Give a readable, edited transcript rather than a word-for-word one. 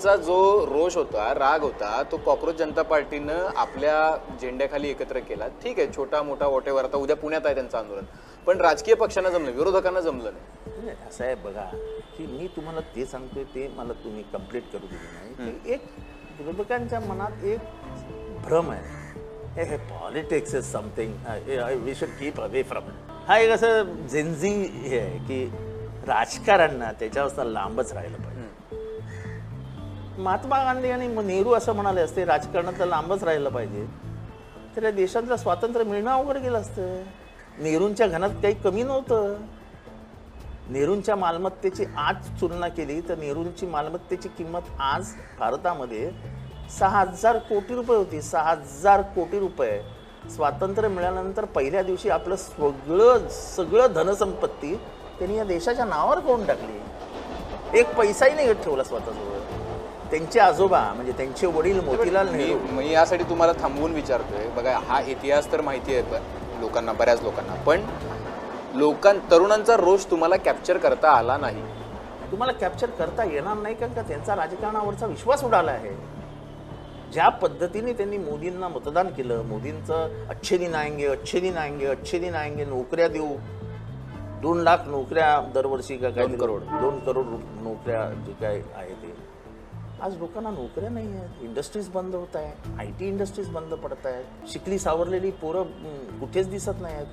चा जो रोष होता, राग होता, तो कॉक्रोच जनता पार्टीनं आपल्या झेंड्याखाली एकत्र केला. ठीक आहे, छोटा मोठा वॉटेवर. आता उद्या पुण्यात आहे त्यांचं आंदोलन, पण राजकीय पक्षांना जमलं, विरोधकांना जमलं नाही. नाही, असं आहे बघा की मी तुम्हाला ते सांगतोय ते मला तुम्ही कंप्लीट करू दिले नाही की एक विरोधकांच्या मनात एक भ्रम आहे हे politics is something we should keep away from. हा एक असं जेन्झी हे आहे की राजकारण ना त्याच्यापासून लांबच राहिलं पाहिजे. महात्मा गांधी आणि नेहरू असं म्हणाले असते राजकारणातलं लांबच राहिलं पाहिजे तर या देशातलं स्वातंत्र्य मिळणं अवघड गेलं असतं. नेहरूंच्या घरात काही कमी नव्हतं. नेहरूंच्या मालमत्तेची आज तुलना केली तर नेहरूंची मालमत्तेची किंमत आज भारतामध्ये 6,000 कोटी रुपये होती. 6,000 कोटी रुपये. स्वातंत्र्य मिळाल्यानंतर पहिल्या दिवशी आपलं सगळं धनसंपत्ती त्यांनी या देशाच्या नावावर करून टाकली. एक पैसाही नाही ठेवला स्वतःजवळ. त्यांचे आजोबा म्हणजे त्यांचे वडील मोतीलाल नेहरू. मी यासाठी तुम्हाला थांबवून विचारतोय. बघा, हा इतिहास तर माहिती आहे लोकांना, बऱ्याच लोकांना, पण तरुणांचा रोष तुम्हाला कॅप्चर करता आला नाही. तुम्हाला कॅप्चर करता येणार नाही कारण का त्यांचा राजकारणावरचा विश्वास उडाला आहे. ज्या पद्धतीने त्यांनी मोदींना मतदान केलं, मोदींचं अच्छे दिन आएंगे, अच्छे दिन आएंगे, अच्छे दिन आएंगे, नोकऱ्या देऊ, 2 लाख नोकऱ्या दरवर्षी का काय 2 करोड नोकऱ्या जे काय आहे ते. आज लोकांना नोकऱ्या नाही आहेत. इंडस्ट्रीज बंद होत आहे. IT इंडस्ट्रीज बंद पडत आहेत. शिकली सावरलेली पोरं कुठेच दिसत नाही आहेत.